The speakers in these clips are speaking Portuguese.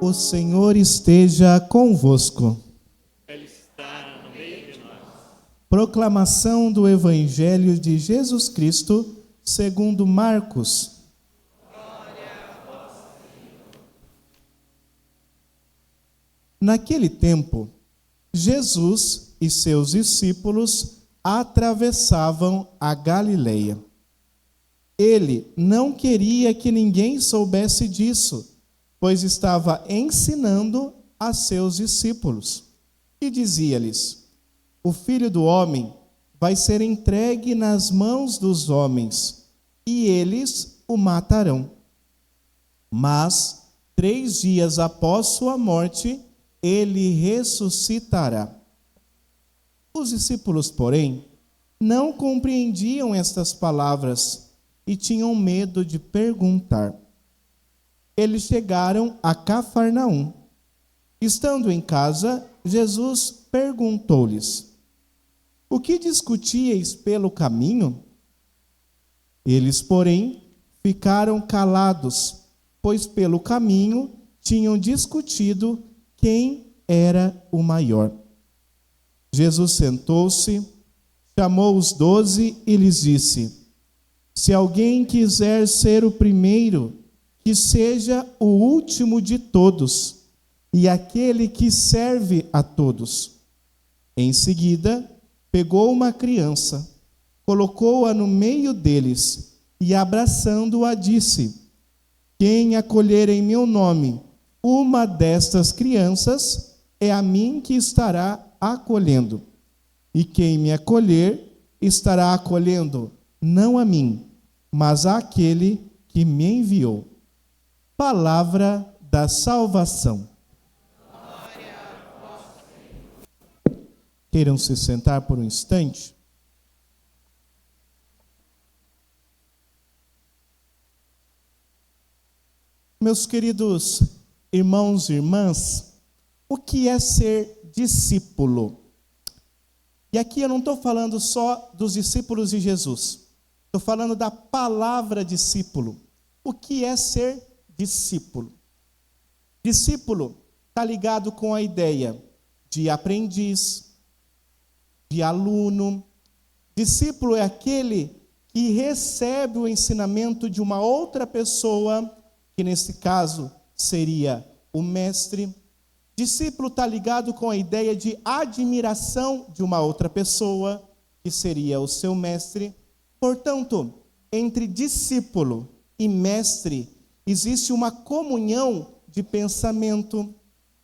O Senhor esteja convosco. Ele está no meio de nós. Proclamação do Evangelho de Jesus Cristo, segundo Marcos. Glória a vós, Senhor. Naquele tempo, Jesus e seus discípulos atravessavam a Galileia. Ele não queria que ninguém soubesse disso, pois estava ensinando a seus discípulos. E dizia-lhes: o Filho do Homem vai ser entregue nas mãos dos homens, e eles o matarão. Mas 3 dias após sua morte, ele ressuscitará. Os discípulos, porém, não compreendiam estas palavras e tinham medo de perguntar. Eles chegaram a Cafarnaum. Estando em casa, Jesus perguntou-lhes: o que discutíeis pelo caminho? Eles, porém, ficaram calados, pois pelo caminho tinham discutido quem era o maior. Jesus sentou-se, chamou os 12 e lhes disse: se alguém quiser ser o primeiro, que seja o último de todos e aquele que serve a todos. Em seguida, pegou uma criança, colocou-a no meio deles e, abraçando-a, disse: quem acolher em meu nome uma destas crianças, é a mim que estará acolhendo. E quem me acolher, estará acolhendo não a mim, mas àquele que me enviou. Palavra da salvação. Glória a vós, Senhor. Queiram se sentar por um instante? Meus queridos irmãos e irmãs, o que é ser discípulo? E aqui eu não estou falando só dos discípulos de Jesus. Estou falando da palavra discípulo. O que é ser discípulo? Discípulo está ligado com a ideia de aprendiz, de aluno. Discípulo é aquele que recebe o ensinamento de uma outra pessoa, que nesse caso seria o mestre. Discípulo está ligado com a ideia de admiração de uma outra pessoa, que seria o seu mestre. Portanto, entre discípulo e mestre, existe uma comunhão de pensamento,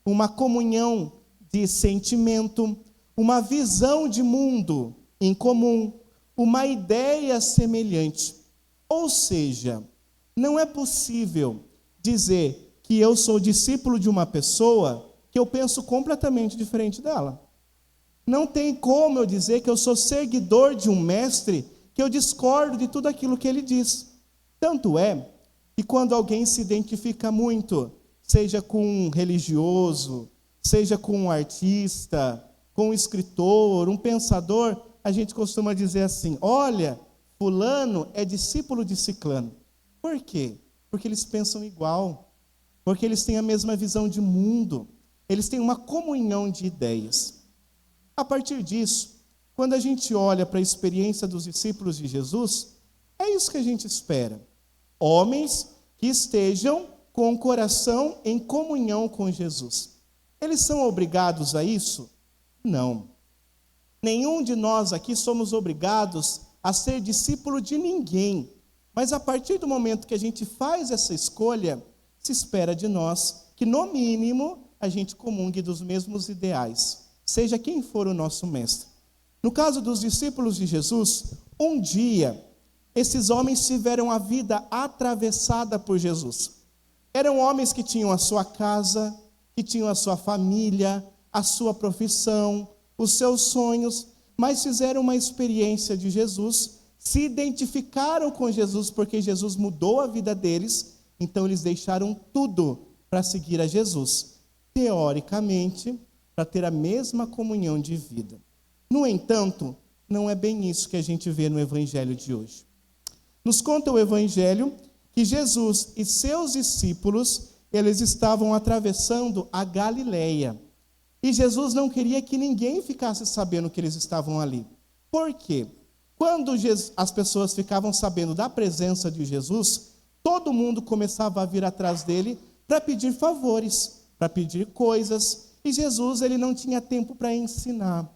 uma comunhão de sentimento, uma visão de mundo em comum, uma ideia semelhante. Ou seja, não é possível dizer que eu sou discípulo de uma pessoa que eu penso completamente diferente dela. Não tem como eu dizer que eu sou seguidor de um mestre que eu discordo de tudo aquilo que ele diz. Tanto é que quando alguém se identifica muito, seja com um religioso, seja com um artista, com um escritor, um pensador, a gente costuma dizer assim: olha, fulano é discípulo de ciclano. Por quê? Porque eles pensam igual, porque eles têm a mesma visão de mundo, eles têm uma comunhão de ideias. A partir disso, quando a gente olha para a experiência dos discípulos de Jesus, é isso que a gente espera. Homens que estejam com o coração em comunhão com Jesus. Eles são obrigados a isso? Não. Nenhum de nós aqui somos obrigados a ser discípulo de ninguém. Mas a partir do momento que a gente faz essa escolha, se espera de nós que, no mínimo, a gente comungue dos mesmos ideais, seja quem for o nosso mestre. No caso dos discípulos de Jesus, um dia, esses homens tiveram a vida atravessada por Jesus. Eram homens que tinham a sua casa, que tinham a sua família, a sua profissão, os seus sonhos, mas fizeram uma experiência de Jesus, se identificaram com Jesus porque Jesus mudou a vida deles, então eles deixaram tudo para seguir a Jesus, teoricamente, para ter a mesma comunhão de vida. No entanto, não é bem isso que a gente vê no Evangelho de hoje. Nos conta o Evangelho que Jesus e seus discípulos eles estavam atravessando a Galileia. E Jesus não queria que ninguém ficasse sabendo que eles estavam ali. Por quê? Quando as pessoas ficavam sabendo da presença de Jesus, todo mundo começava a vir atrás dele para pedir favores, para pedir coisas. E Jesus, ele não tinha tempo para ensinar.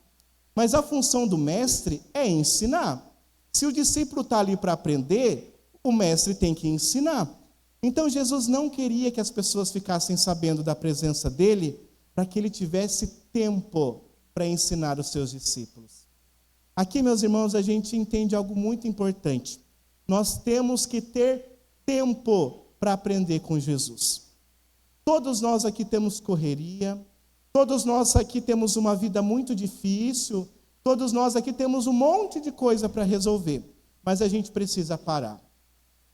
Mas a função do mestre é ensinar. Se o discípulo está ali para aprender, o mestre tem que ensinar. Então Jesus não queria que as pessoas ficassem sabendo da presença dele, para que ele tivesse tempo para ensinar os seus discípulos. Aqui, meus irmãos, a gente entende algo muito importante. Nós temos que ter tempo para aprender com Jesus. Todos nós aqui temos correria, todos nós aqui temos uma vida muito difícil, todos nós aqui temos um monte de coisa para resolver, mas a gente precisa parar.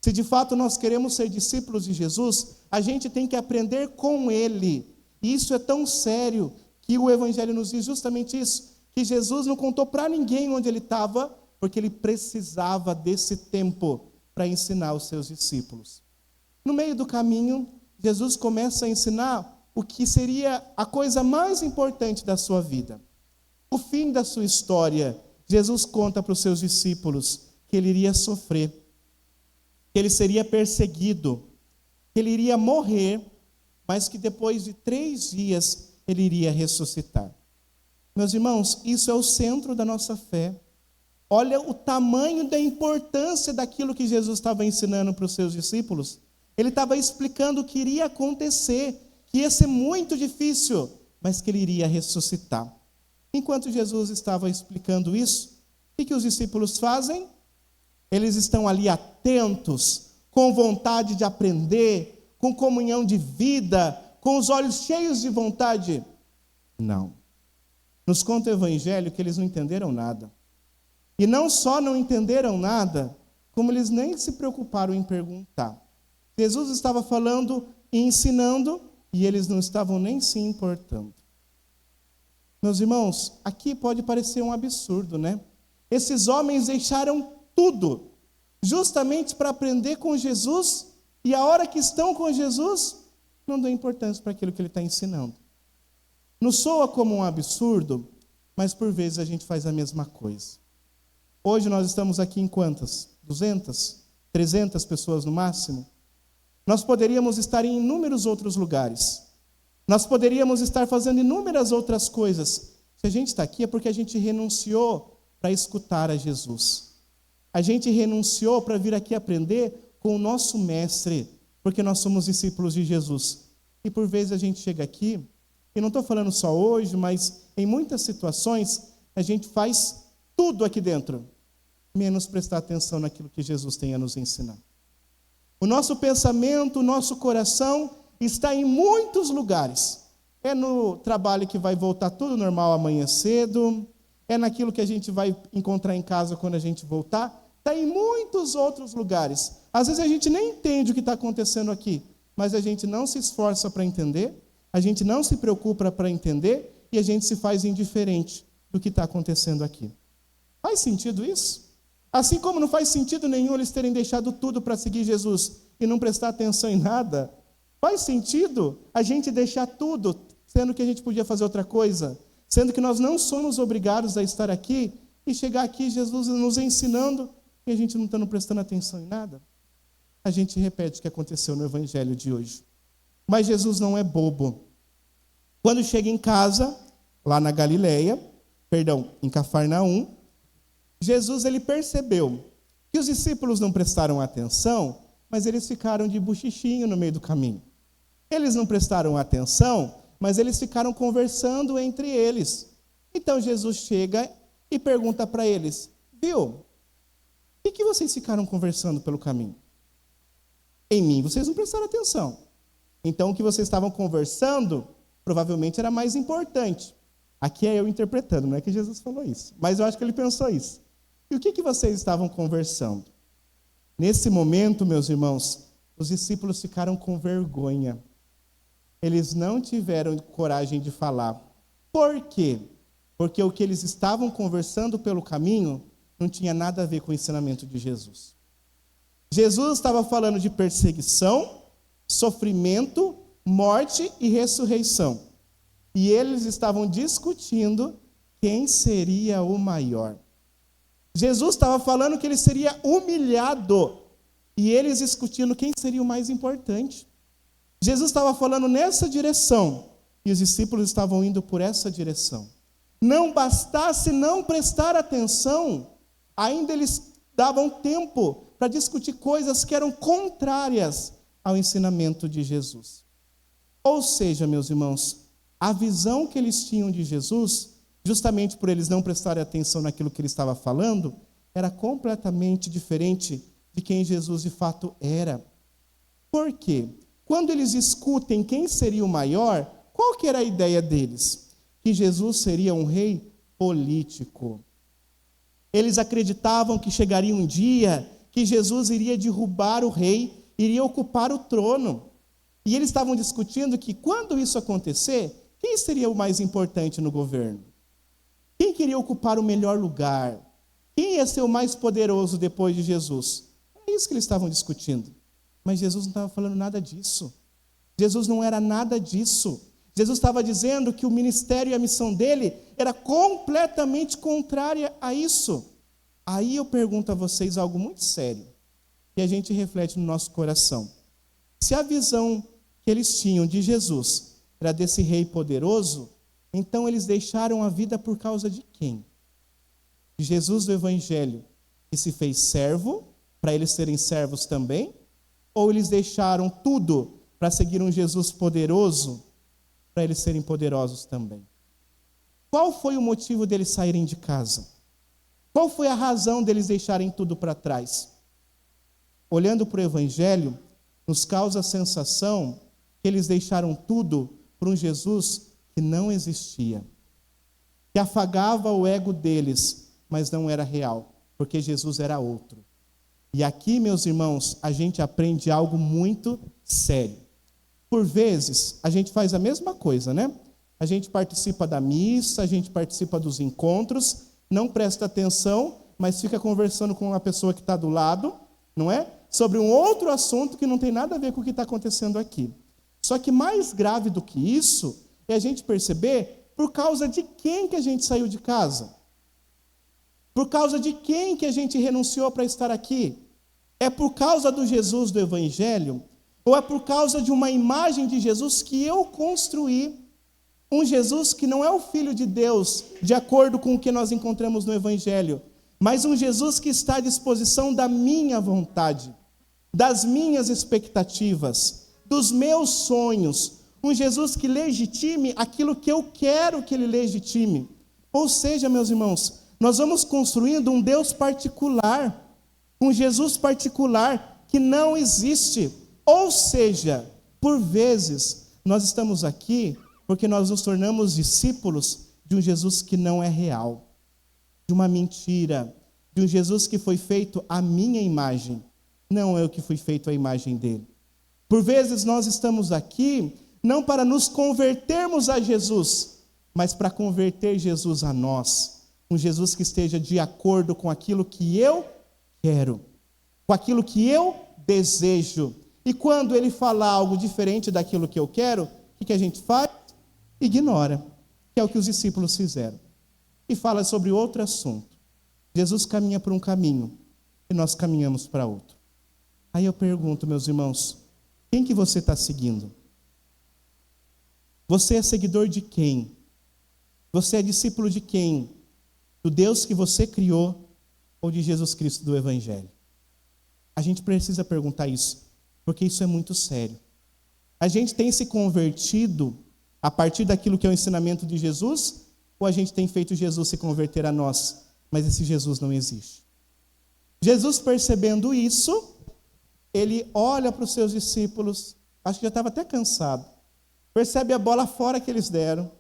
Se de fato nós queremos ser discípulos de Jesus, a gente tem que aprender com Ele. E isso é tão sério que o Evangelho nos diz justamente isso, que Jesus não contou para ninguém onde ele estava, porque ele precisava desse tempo para ensinar os seus discípulos. No meio do caminho, Jesus começa a ensinar o que seria a coisa mais importante da sua vida. O fim da sua história, Jesus conta para os seus discípulos que ele iria sofrer, que ele seria perseguido, que ele iria morrer, mas que depois de 3 dias ele iria ressuscitar. Meus irmãos, isso é o centro da nossa fé. Olha o tamanho da importância daquilo que Jesus estava ensinando para os seus discípulos. Ele estava explicando o que iria acontecer, que ia ser muito difícil, mas que ele iria ressuscitar. Enquanto Jesus estava explicando isso, o que os discípulos fazem? Eles estão ali atentos, com vontade de aprender, com comunhão de vida, com os olhos cheios de vontade? Não. Nos conta o Evangelho que eles não entenderam nada. E não só não entenderam nada, como eles nem se preocuparam em perguntar. Jesus estava falando e ensinando, e eles não estavam nem se importando. Meus irmãos, aqui pode parecer um absurdo, né? Esses homens deixaram tudo, justamente para aprender com Jesus, e a hora que estão com Jesus, não dão importância para aquilo que ele está ensinando. Não soa como um absurdo, mas por vezes a gente faz a mesma coisa. Hoje nós estamos aqui em quantas? 200? 300 pessoas no máximo? Nós poderíamos estar em inúmeros outros lugares. Nós poderíamos estar fazendo inúmeras outras coisas. Se a gente está aqui é porque a gente renunciou para escutar a Jesus. A gente renunciou para vir aqui aprender com o nosso mestre, porque nós somos discípulos de Jesus. E por vezes a gente chega aqui, e não estou falando só hoje, mas em muitas situações, a gente faz tudo aqui dentro, menos prestar atenção naquilo que Jesus tem a nos ensinar. O nosso pensamento, o nosso coração está em muitos lugares. É no trabalho que vai voltar tudo normal amanhã cedo, é naquilo que a gente vai encontrar em casa quando a gente voltar, está em muitos outros lugares. Às vezes a gente nem entende o que está acontecendo aqui, mas a gente não se esforça para entender, a gente não se preocupa para entender e a gente se faz indiferente do que está acontecendo aqui. Faz sentido isso? Assim como não faz sentido nenhum eles terem deixado tudo para seguir Jesus e não prestar atenção em nada, faz sentido a gente deixar tudo, sendo que a gente podia fazer outra coisa, sendo que nós não somos obrigados a estar aqui e chegar aqui Jesus nos ensinando e a gente não está prestando atenção em nada? A gente repete o que aconteceu no Evangelho de hoje. Mas Jesus não é bobo. Quando chega em casa, lá na Galileia, em Cafarnaum, Jesus ele percebeu que os discípulos não prestaram atenção, mas eles ficaram de buchichinho no meio do caminho. Eles não prestaram atenção, mas eles ficaram conversando entre eles. Então Jesus chega e pergunta para eles: viu, o que vocês ficaram conversando pelo caminho? Em mim vocês não prestaram atenção. Então o que vocês estavam conversando provavelmente era mais importante. Aqui é eu interpretando, não é que Jesus falou isso, mas eu acho que ele pensou isso. E o que vocês estavam conversando? Nesse momento, meus irmãos, os discípulos ficaram com vergonha. Eles não tiveram coragem de falar. Por quê? Porque o que eles estavam conversando pelo caminho não tinha nada a ver com o ensinamento de Jesus. Jesus estava falando de perseguição, sofrimento morte e ressurreição. E eles estavam discutindo quem seria o maior. Jesus estava falando que ele seria humilhado. E eles discutindo quem seria o mais importante. Jesus estava falando nessa direção. E os discípulos estavam indo por essa direção. Não bastasse não prestar atenção, ainda eles davam tempo para discutir coisas que eram contrárias ao ensinamento de Jesus. Ou seja, meus irmãos, a visão que eles tinham de Jesus, justamente por eles não prestarem atenção naquilo que ele estava falando, era completamente diferente de quem Jesus de fato era. Por quê? Quando eles discutem quem seria o maior, qual que era a ideia deles? Que Jesus seria um rei político. Eles acreditavam que chegaria um dia que Jesus iria derrubar o rei, iria ocupar o trono. E eles estavam discutindo que quando isso acontecer, quem seria o mais importante no governo? Quem queria ocupar o melhor lugar? Quem ia ser o mais poderoso depois de Jesus? É isso que eles estavam discutindo. Mas Jesus não estava falando nada disso. Jesus não era nada disso. Jesus estava dizendo que o ministério e a missão dele era completamente contrária a isso. Aí eu pergunto a vocês algo muito sério, que a gente reflete no nosso coração. Se a visão que eles tinham de Jesus era desse rei poderoso, então eles deixaram a vida por causa de quem? De Jesus do Evangelho, que se fez servo, para eles serem servos também? Ou eles deixaram tudo para seguir um Jesus poderoso, para eles serem poderosos também? Qual foi o motivo deles saírem de casa? Qual foi a razão deles deixarem tudo para trás? Olhando para o Evangelho, nos causa a sensação que eles deixaram tudo por um Jesus que não existia, que afagava o ego deles, mas não era real, porque Jesus era outro. E aqui, meus irmãos, a gente aprende algo muito sério. Por vezes, a gente faz a mesma coisa, né? A gente participa da missa, a gente participa dos encontros, não presta atenção, mas fica conversando com uma pessoa que está do lado, não é? Sobre um outro assunto que não tem nada a ver com o que está acontecendo aqui. Só que mais grave do que isso é a gente perceber por causa de quem que a gente saiu de casa. Por causa de quem que a gente renunciou para estar aqui. É por causa do Jesus do Evangelho? Ou é por causa de uma imagem de Jesus que eu construí? Um Jesus que não é o Filho de Deus, de acordo com o que nós encontramos no Evangelho, mas um Jesus que está à disposição da minha vontade, das minhas expectativas, dos meus sonhos. Um Jesus que legitime aquilo que eu quero que ele legitime. Ou seja, meus irmãos, nós vamos construindo um Deus particular, um Jesus particular que não existe. Ou seja, por vezes, nós estamos aqui porque nós nos tornamos discípulos de um Jesus que não é real, de uma mentira, de um Jesus que foi feito à minha imagem, não eu que fui feito à imagem dele. Por vezes nós estamos aqui não para nos convertermos a Jesus, mas para converter Jesus a nós. Um Jesus que esteja de acordo com aquilo que eu quero, com aquilo que eu desejo. E quando ele falar algo diferente daquilo que eu quero, o que a gente faz? Ignora, que é o que os discípulos fizeram. E fala sobre outro assunto. Jesus caminha por um caminho e nós caminhamos para outro. Aí eu pergunto, meus irmãos, quem que você está seguindo? Você é seguidor de quem? Você é discípulo de quem? Do Deus que você criou ou de Jesus Cristo do Evangelho? A gente precisa perguntar isso, porque isso é muito sério. A gente tem se convertido a partir daquilo que é o ensinamento de Jesus, ou a gente tem feito Jesus se converter a nós, mas esse Jesus não existe? Jesus, percebendo isso, ele olha para os seus discípulos, acho que já estava até cansado, percebe a bola fora que eles deram,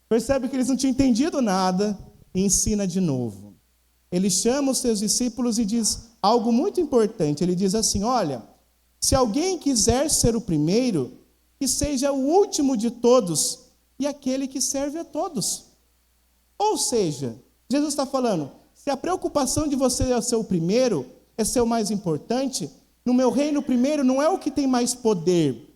percebe que eles não tinham entendido nada e ensina de novo. Ele chama os seus discípulos e diz algo muito importante. Ele diz assim: olha, se alguém quiser ser o primeiro, que seja o último de todos e aquele que serve a todos. Ou seja, Jesus está falando, se a preocupação de você é ser o primeiro, é ser o mais importante, no meu reino o primeiro não é o que tem mais poder,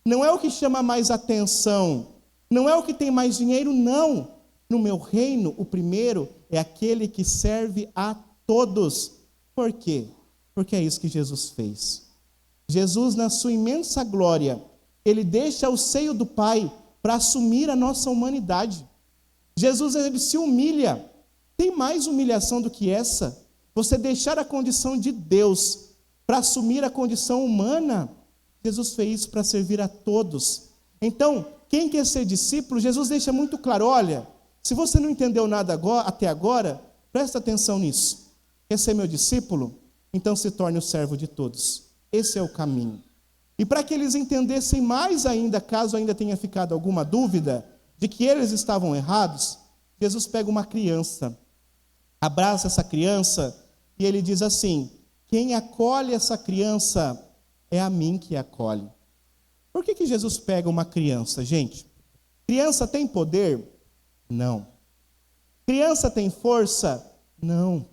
não é o que chama mais atenção, não é o que tem mais dinheiro, não. No meu reino, o primeiro é aquele que serve a todos. Por quê? Porque é isso que Jesus fez. Jesus, na sua imensa glória, ele deixa o seio do Pai para assumir a nossa humanidade. Jesus, ele se humilha. Tem mais humilhação do que essa? Você deixar a condição de Deus para assumir a condição humana. Jesus fez isso para servir a todos. Então, quem quer ser discípulo, Jesus deixa muito claro, olha, se você não entendeu nada até agora, presta atenção nisso. Quer ser meu discípulo? Então se torne o servo de todos. Esse é o caminho. E para que eles entendessem mais ainda, caso ainda tenha ficado alguma dúvida de que eles estavam errados, Jesus pega uma criança, abraça essa criança e ele diz assim: quem acolhe essa criança é a mim que acolhe. Por que Jesus pega uma criança, gente? Criança tem poder? Não. Criança tem força? Não.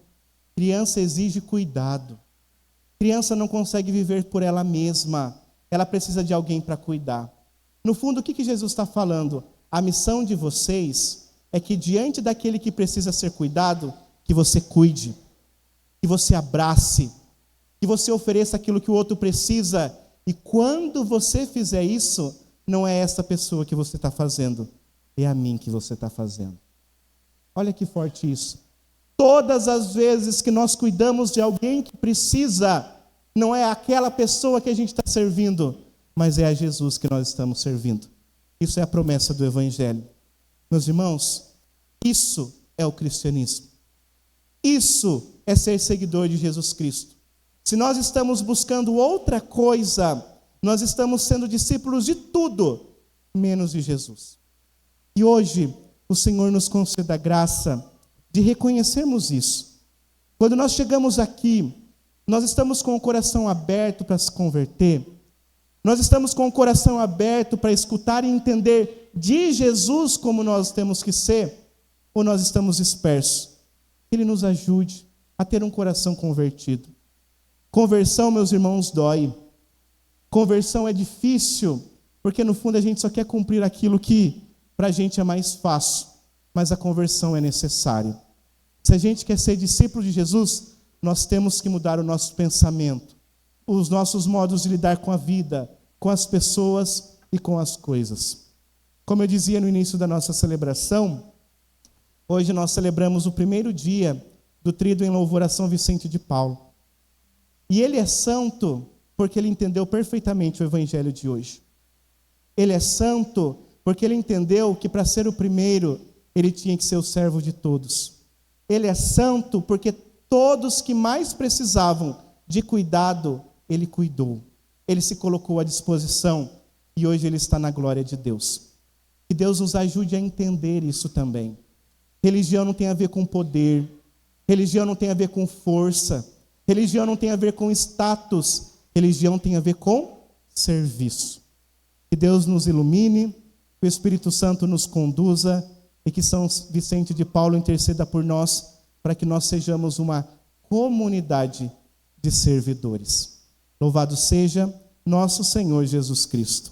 Criança exige cuidado. Criança não consegue viver por ela mesma. Ela precisa de alguém para cuidar. No fundo, o que Jesus está falando? A missão de vocês é que diante daquele que precisa ser cuidado, que você cuide, que você abrace, que você ofereça aquilo que o outro precisa. E quando você fizer isso, não é essa pessoa que você está fazendo, é a mim que você está fazendo. Olha que forte isso. Todas as vezes que nós cuidamos de alguém que precisa, não é aquela pessoa que a gente está servindo, mas é a Jesus que nós estamos servindo. Isso é a promessa do Evangelho. Meus irmãos, isso é o cristianismo. Isso é ser seguidor de Jesus Cristo. Se nós estamos buscando outra coisa, nós estamos sendo discípulos de tudo, menos de Jesus. E hoje, o Senhor nos concede a graça de reconhecermos isso. Quando nós chegamos aqui, nós estamos com o coração aberto para se converter. Nós estamos com o coração aberto para escutar e entender de Jesus como nós temos que ser, ou nós estamos dispersos. Que Ele nos ajude a ter um coração convertido. Conversão, meus irmãos, dói. Conversão é difícil, porque no fundo a gente só quer cumprir aquilo que para a gente é mais fácil, mas a conversão é necessária. Se a gente quer ser discípulo de Jesus, nós temos que mudar o nosso pensamento, os nossos modos de lidar com a vida, com as pessoas e com as coisas. Como eu dizia no início da nossa celebração, hoje nós celebramos o primeiro dia do Tríduo em louvor a São Vicente de Paulo. E ele é santo porque ele entendeu perfeitamente o Evangelho de hoje. Ele é santo porque ele entendeu que para ser o primeiro, ele tinha que ser o servo de todos. Ele é santo porque todos que mais precisavam de cuidado, ele cuidou. Ele se colocou à disposição e hoje ele está na glória de Deus. Que Deus nos ajude a entender isso também. Religião não tem a ver com poder, religião não tem a ver com força, religião não tem a ver com status, religião tem a ver com serviço. Que Deus nos ilumine, que o Espírito Santo nos conduza e que São Vicente de Paulo interceda por nós, para que nós sejamos uma comunidade de servidores. Louvado seja nosso Senhor Jesus Cristo.